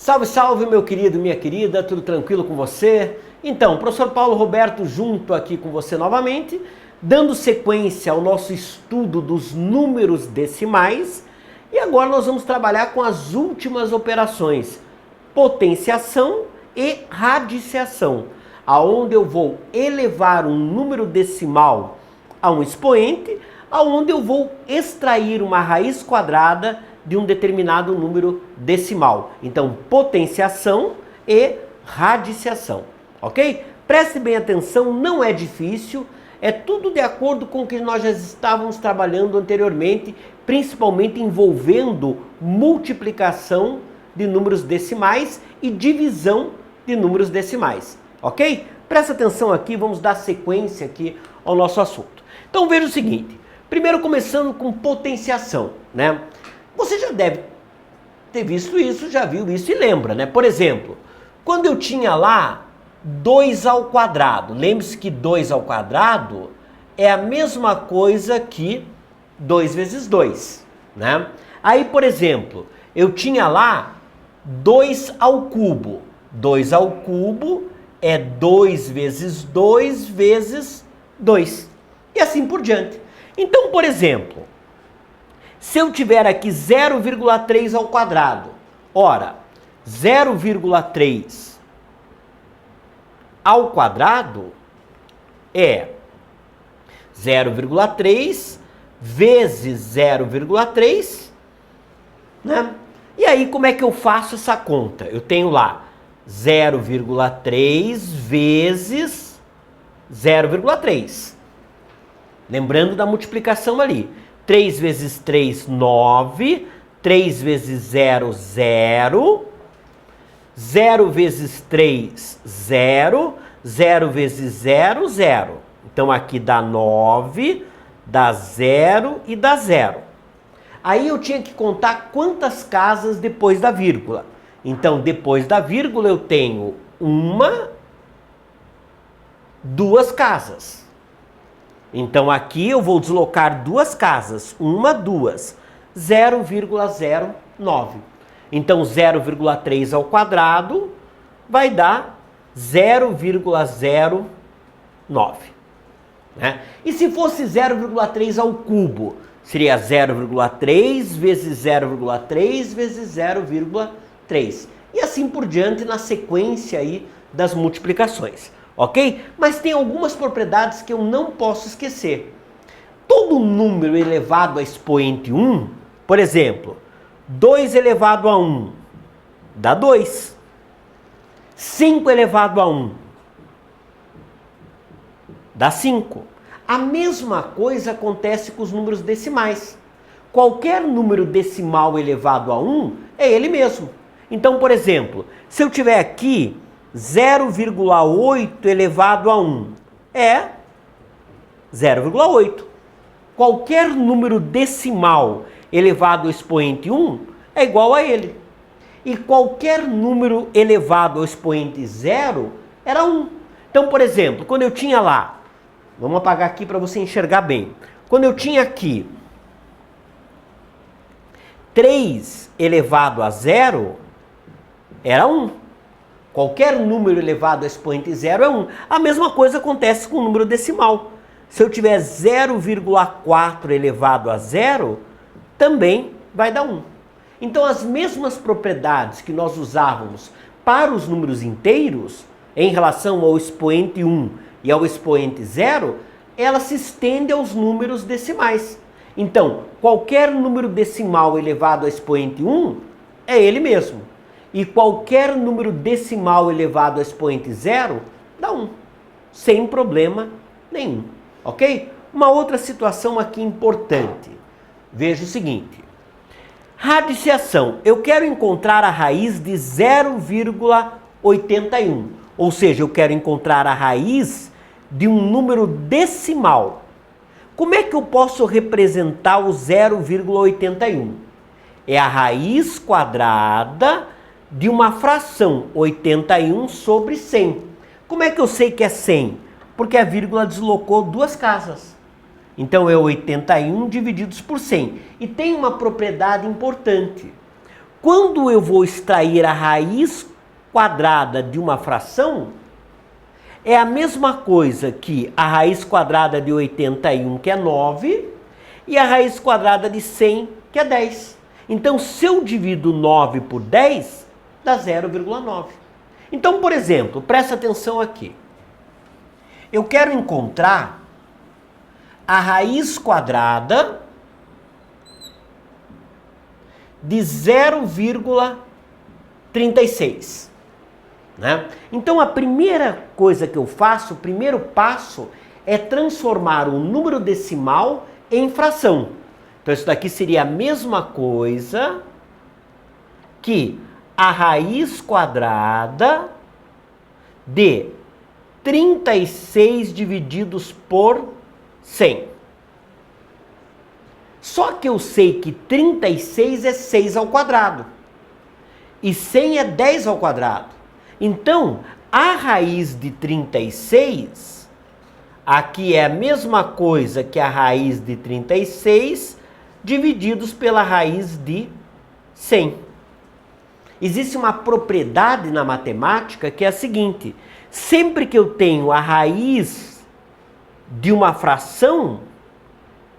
Salve, salve, meu querido, minha querida, tudo tranquilo com você? Então, professor Paulo Roberto junto aqui com você novamente, dando sequência ao nosso estudo dos números decimais. E agora nós vamos trabalhar com as últimas operações, potenciação e radiciação, aonde eu vou elevar um número decimal a um expoente, aonde eu vou extrair uma raiz quadrada de um determinado número decimal. Então, potenciação e radiciação, ok? Preste bem atenção, não é difícil, é tudo de acordo com o que nós já estávamos trabalhando anteriormente, principalmente envolvendo multiplicação de números decimais e divisão de números decimais, ok? Presta atenção aqui, vamos dar sequência aqui ao nosso assunto. Então veja o seguinte, primeiro começando com potenciação, né? Você já deve ter visto isso, já viu isso e lembra, né? Por exemplo, quando eu tinha lá 2 ao quadrado, lembre-se que 2 ao quadrado é a mesma coisa que 2 vezes 2, né? Aí, por exemplo, eu tinha lá 2 ao cubo. 2 ao cubo é 2 vezes 2 vezes 2. E assim por diante. Então, por exemplo, se eu tiver aqui 0,3 ao quadrado, ora, 0,3 ao quadrado é 0,3 vezes 0,3, né? E aí como é que eu faço essa conta? Eu tenho lá 0,3 vezes 0,3. Lembrando da multiplicação ali. 3 vezes 3, 9. 3 vezes 0, 0. 0 vezes 3, 0. 0 vezes 0, 0. Então aqui dá 9, dá 0 e dá 0. Aí eu tinha que contar quantas casas depois da vírgula. Então depois da vírgula eu tenho 2 casas. Então aqui eu vou deslocar 2 casas, 2, 0,09. Então 0,3 ao quadrado vai dar 0,09. Né? E se fosse 0,3 ao cubo, seria 0,3 vezes 0,3 vezes 0,3. E assim por diante na sequência aí das multiplicações. Ok? Mas tem algumas propriedades que eu não posso esquecer. Todo número elevado a expoente 1, por exemplo, 2 elevado a 1 dá 2. 5 elevado a 1 dá 5. A mesma coisa acontece com os números decimais. Qualquer número decimal elevado a 1 é ele mesmo. Então, por exemplo, se eu tiver aqui 0,8 elevado a 1 é 0,8. Qualquer número decimal elevado ao expoente 1 é igual a ele. E qualquer número elevado ao expoente 0 era 1. Então, por exemplo, quando eu tinha lá, vamos apagar aqui para você enxergar bem. Quando eu tinha aqui 3 elevado a 0 era 1. Qualquer número elevado a expoente 0 é 1. A mesma coisa acontece com o número decimal. Se eu tiver 0,4 elevado a 0, também vai dar 1. Então, as mesmas propriedades que nós usávamos para os números inteiros, em relação ao expoente 1 e ao expoente 0, elas se estendem aos números decimais. Então, qualquer número decimal elevado a expoente 1 é ele mesmo. E qualquer número decimal elevado a expoente 0 dá 1, sem problema nenhum, ok? Uma outra situação aqui importante. Veja o seguinte. Radiciação. Eu quero encontrar a raiz de 0,81. Ou seja, eu quero encontrar a raiz de um número decimal. Como é que eu posso representar o 0,81? É a raiz quadrada de uma fração, 81 sobre 100. Como é que eu sei que é 100? Porque a vírgula deslocou 2 casas. Então é 81 divididos por 100. E tem uma propriedade importante. quando eu vou extrair a raiz quadrada de uma fração, é a mesma coisa que a raiz quadrada de 81, que é 9, e a raiz quadrada de 100, que é 10. Então, se eu divido 9 por 10, dá 0,9. Então, por exemplo, presta atenção aqui. Eu quero encontrar a raiz quadrada de 0,36. Né? Então, a primeira coisa que eu faço, o primeiro passo, é transformar o número decimal em fração. Então, isso daqui seria a mesma coisa que a raiz quadrada de 36 divididos por 100. Só que eu sei que 36 é 6 ao quadrado. E 100 é 10 ao quadrado. Então, a raiz de 36, aqui é a mesma coisa que a raiz de 36 divididos pela raiz de 100. Existe uma propriedade na matemática que é a seguinte: sempre que eu tenho a raiz de uma fração,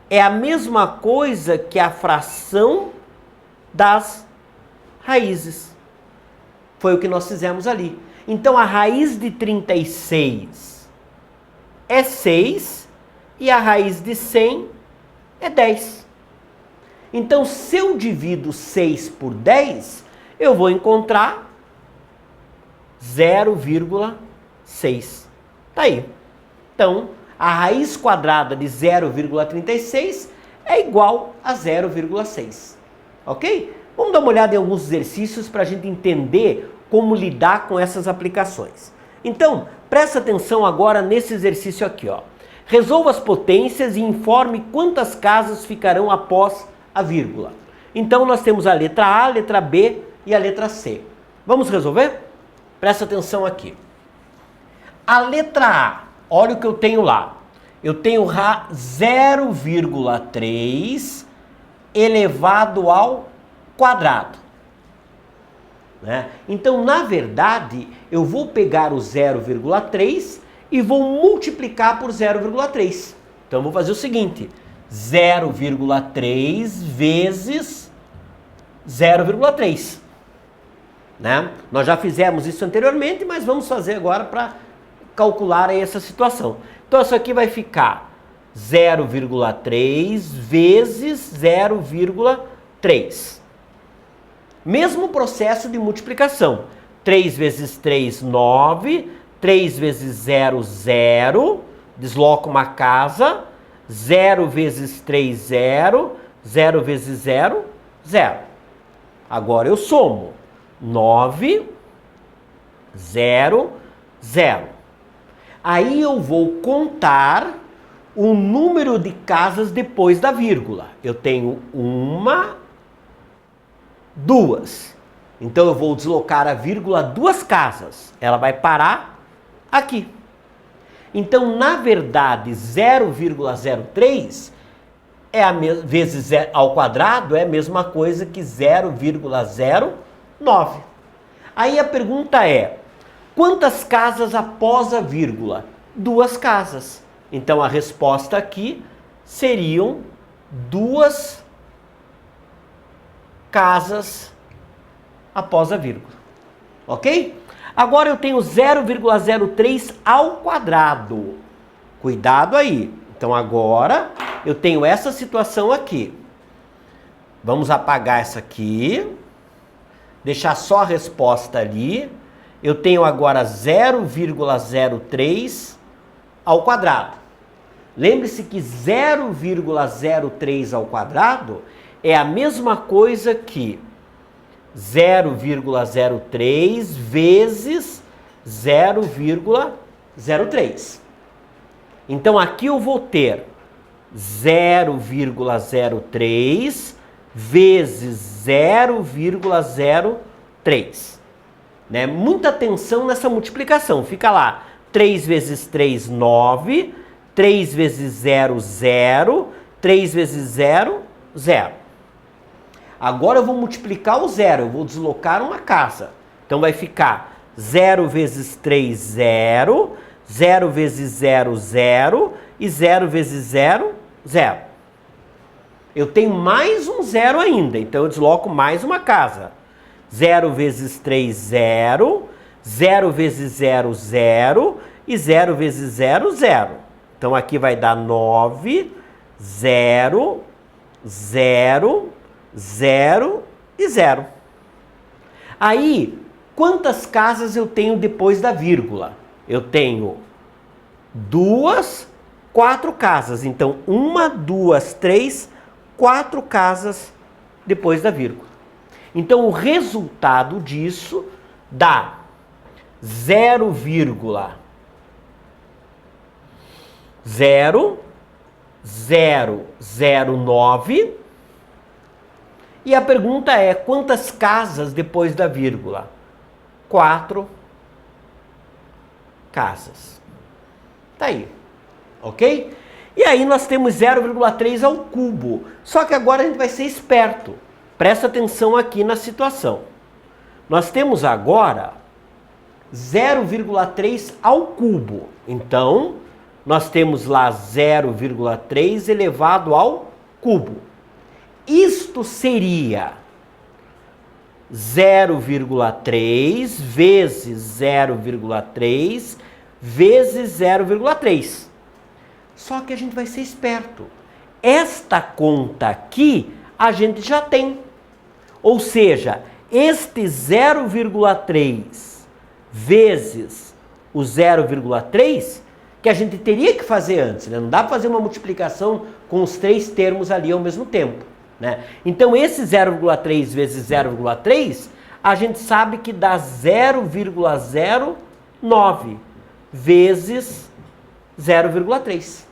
é a mesma coisa que a fração das raízes. Foi o que nós fizemos ali. Então, a raiz de 36 é 6 e a raiz de 100 é 10. Então, se eu divido 6 por 10, eu vou encontrar 0,6. Tá aí. Então, a raiz quadrada de 0,36 é igual a 0,6. Ok? Vamos dar uma olhada em alguns exercícios para a gente entender como lidar com essas aplicações. Então, presta atenção agora nesse exercício aqui, ó. Resolva as potências e informe quantas casas ficarão após a vírgula. Então, nós temos a letra A, a letra B e a letra C. Vamos resolver? Presta atenção aqui. A letra A, olha o que eu tenho lá. Eu tenho 0,3 elevado ao quadrado. Né? Então, na verdade, eu vou pegar o 0,3 e vou multiplicar por 0,3. Então, eu vou fazer o seguinte: 0,3 vezes 0,3. Né? Nós já fizemos isso anteriormente, mas vamos fazer agora para calcular aí essa situação. Então, isso aqui vai ficar 0,3 vezes 0,3. Mesmo processo de multiplicação. 3 vezes 3, 9. 3 vezes 0, 0. Desloca uma casa. 0 vezes 3, 0. 0 vezes 0, 0. Agora eu somo. 9, 0, 0. Aí eu vou contar o número de casas depois da vírgula. Eu tenho 1, 2. Então eu vou deslocar a vírgula 2 casas. Ela vai parar aqui. Então, na verdade, 0,03 é a vezes ao quadrado é a mesma coisa que 0,09. Aí a pergunta é: quantas casas após a vírgula? 2 casas. Então a resposta aqui seriam 2 casas após a vírgula. Ok? Agora eu tenho 0,03 ao quadrado. Cuidado aí. Então agora eu tenho essa situação aqui. Vamos apagar essa aqui. Deixar só a resposta ali. Eu tenho agora 0,03 ao quadrado. Lembre-se que 0,03 ao quadrado é a mesma coisa que 0,03 vezes 0,03. Então aqui eu vou ter 0,03 vezes 0,03. Né? Muita atenção nessa multiplicação. Fica lá. 3 vezes 3, 9. 3 vezes 0, 0. 3 vezes 0, 0. Agora eu vou multiplicar o zero, eu vou deslocar uma casa. Então vai ficar 0 vezes 3, 0, 0 vezes 0, 0, e 0 vezes 0, 0. Eu tenho mais um zero ainda, então eu desloco mais uma casa. 0 vezes 3, 0, 0 vezes 0, 0, e 0 vezes 0, 0. Então aqui vai dar 9, 0, 0, 0 e 0. Aí, quantas casas eu tenho depois da vírgula? Eu tenho 2, 4 casas. Então, 1, 2, 3, 4 casas depois da vírgula. Então, o resultado disso dá 0,0009. E a pergunta é, quantas casas depois da vírgula? 4 casas. Tá aí, ok? E aí nós temos 0,3 ao cubo. Só que agora a gente vai ser esperto. Presta atenção aqui na situação. Nós temos agora 0,3 ao cubo. Então, nós temos lá 0,3 elevado ao cubo. Isto seria 0,3 vezes 0,3 vezes 0,3. Só que a gente vai ser esperto. Esta conta aqui a gente já tem. Ou seja, este 0,3 vezes o 0,3 que a gente teria que fazer antes, né? Não dá para fazer uma multiplicação com os 3 termos ali ao mesmo tempo, né? Então esse 0,3 vezes 0,3 a gente sabe que dá 0,09 vezes 0,3.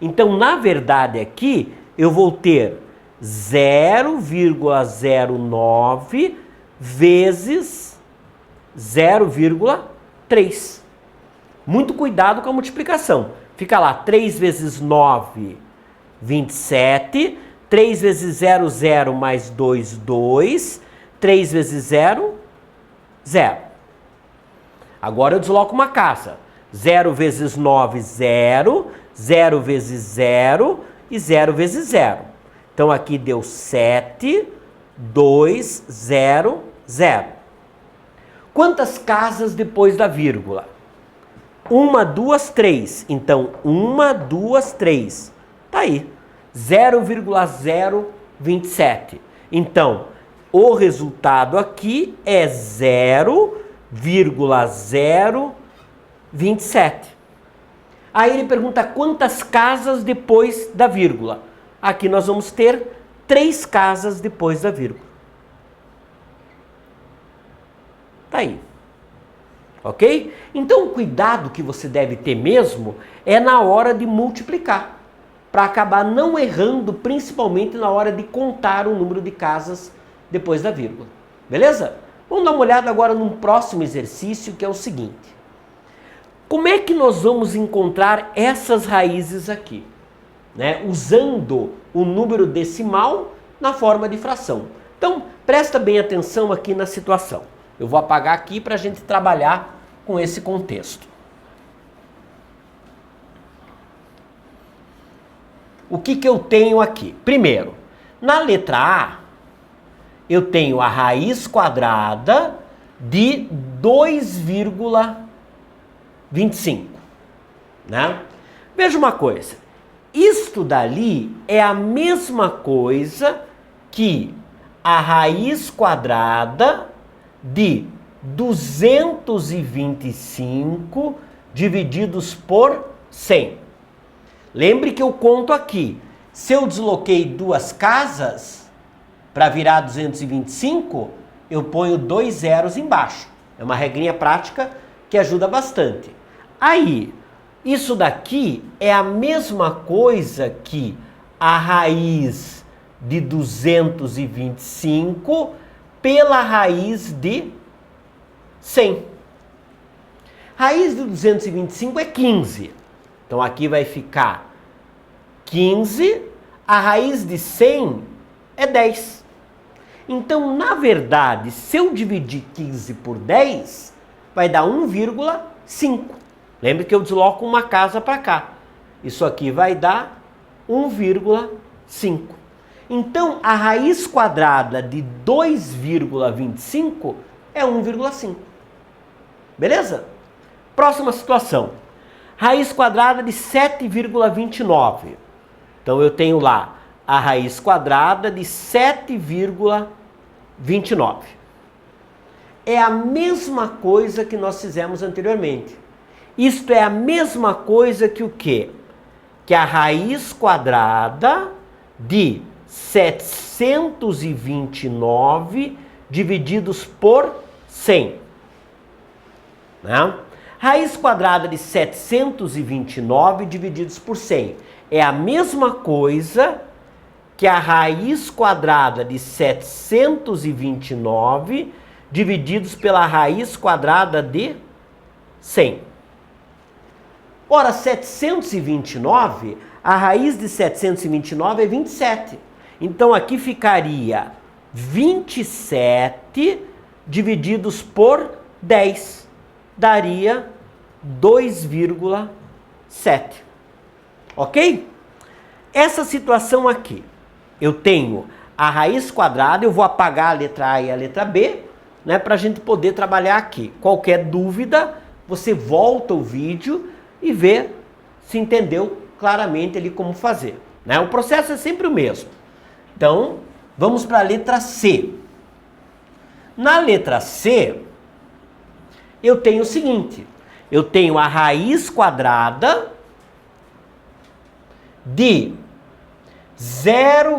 Então, na verdade aqui eu vou ter 0,09 vezes 0,3. Muito cuidado com a multiplicação. Fica lá, 3 vezes 9, 27. 3 vezes 0, 0 mais 2, 2. 3 vezes 0, 0. Agora eu desloco uma casa. 0 vezes 9, 0. 0 vezes 0 e 0 vezes 0. Então aqui deu 7, 2, 0, 0. Quantas casas depois da vírgula? 1, 2, 3. Então, 1, 2, 3. Tá aí. 0,027. Então, o resultado aqui é 0,027. Aí ele pergunta quantas casas depois da vírgula. Aqui nós vamos ter 3 casas depois da vírgula. Tá aí. Ok? Então o cuidado que você deve ter mesmo é na hora de multiplicar. Para acabar não errando, principalmente na hora de contar o número de casas depois da vírgula. Beleza? Vamos dar uma olhada agora num próximo exercício que é o seguinte. Como é que nós vamos encontrar essas raízes aqui? Né? Usando o número decimal na forma de fração. Então, presta bem atenção aqui na situação. Eu vou apagar aqui para a gente trabalhar com esse contexto. O que eu tenho aqui? Primeiro, na letra A, eu tenho a raiz quadrada de 2,25. Né? Veja uma coisa. Isto dali é a mesma coisa que a raiz quadrada de 225 divididos por 100. Lembre que eu conto aqui. Se eu desloquei 2 casas para virar 225, eu ponho 2 zeros embaixo. É uma regrinha prática que ajuda bastante. Aí, isso daqui é a mesma coisa que a raiz de 225 pela raiz de 100. Raiz de 225 é 15. Então aqui vai ficar 15. A raiz de 100 é 10. Então, na verdade, se eu dividir 15 por 10, vai dar 1,5. Lembre que eu desloco uma casa para cá. Isso aqui vai dar 1,5. Então, a raiz quadrada de 2,25 é 1,5. Beleza? Próxima situação. Raiz quadrada de 7,29. Então, eu tenho lá a raiz quadrada de 7,29. É a mesma coisa que nós fizemos anteriormente. Isto é a mesma coisa que o quê? Que a raiz quadrada de 729 divididos por 100. Né? Raiz quadrada de 729 divididos por 100 é a mesma coisa que a raiz quadrada de 729 divididos pela raiz quadrada de 100. Ora, 729, a raiz de 729 é 27. Então aqui ficaria 27 divididos por 10. Daria 2,7. Ok? Essa situação aqui, eu tenho a raiz quadrada, eu vou apagar a letra A e a letra B, né, para a gente poder trabalhar aqui. Qualquer dúvida, você volta o vídeo e vê se entendeu claramente ali como fazer. Né? O processo é sempre o mesmo. Então, vamos para a letra C. Na letra C, eu tenho o seguinte, eu tenho a raiz quadrada de 0,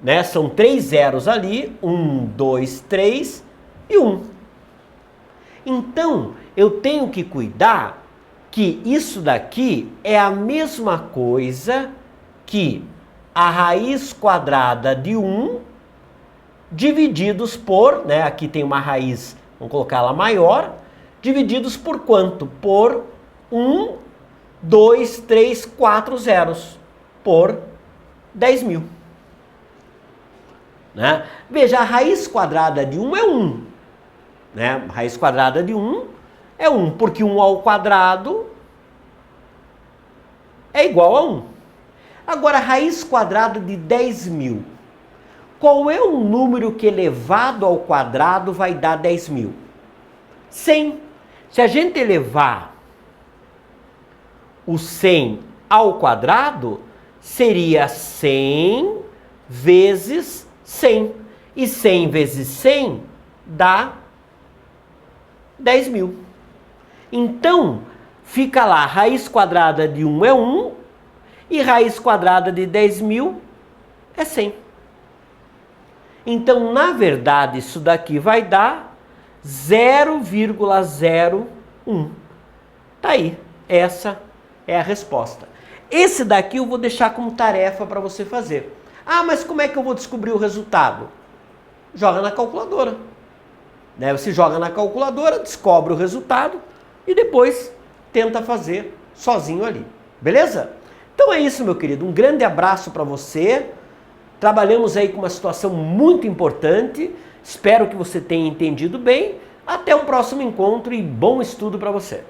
né, são 3 zeros ali, 1, 2, 3 e 1. Então, eu tenho que cuidar que isso daqui é a mesma coisa que a raiz quadrada de 1 divididos por, né, aqui tem uma raiz, vamos colocar ela maior, divididos por quanto? Por 1, 2, 3, 4 zeros, por 10.000. Né? Veja, a raiz quadrada de 1 é 1. Né? A raiz quadrada de 1 é 1, porque 1 ao quadrado é igual a 1. Agora, a raiz quadrada de 10.000. Qual é o número que elevado ao quadrado vai dar 10.000? 100. Se a gente elevar o 100 ao quadrado, seria 100 vezes 100. E 100 vezes 100 dá 10.000. Então, fica lá, raiz quadrada de 1 é 1 e raiz quadrada de 10.000 é 100. Então, na verdade, isso daqui vai dar 0,01. Tá aí, essa é a resposta. Esse daqui eu vou deixar como tarefa para você fazer. Ah, mas como é que eu vou descobrir o resultado? Joga na calculadora. Né? Você joga na calculadora, descobre o resultado e depois tenta fazer sozinho ali. Beleza? Então é isso, meu querido. Um grande abraço para você. Trabalhamos aí com uma situação muito importante. Espero que você tenha entendido bem. Até o próximo encontro e bom estudo para você.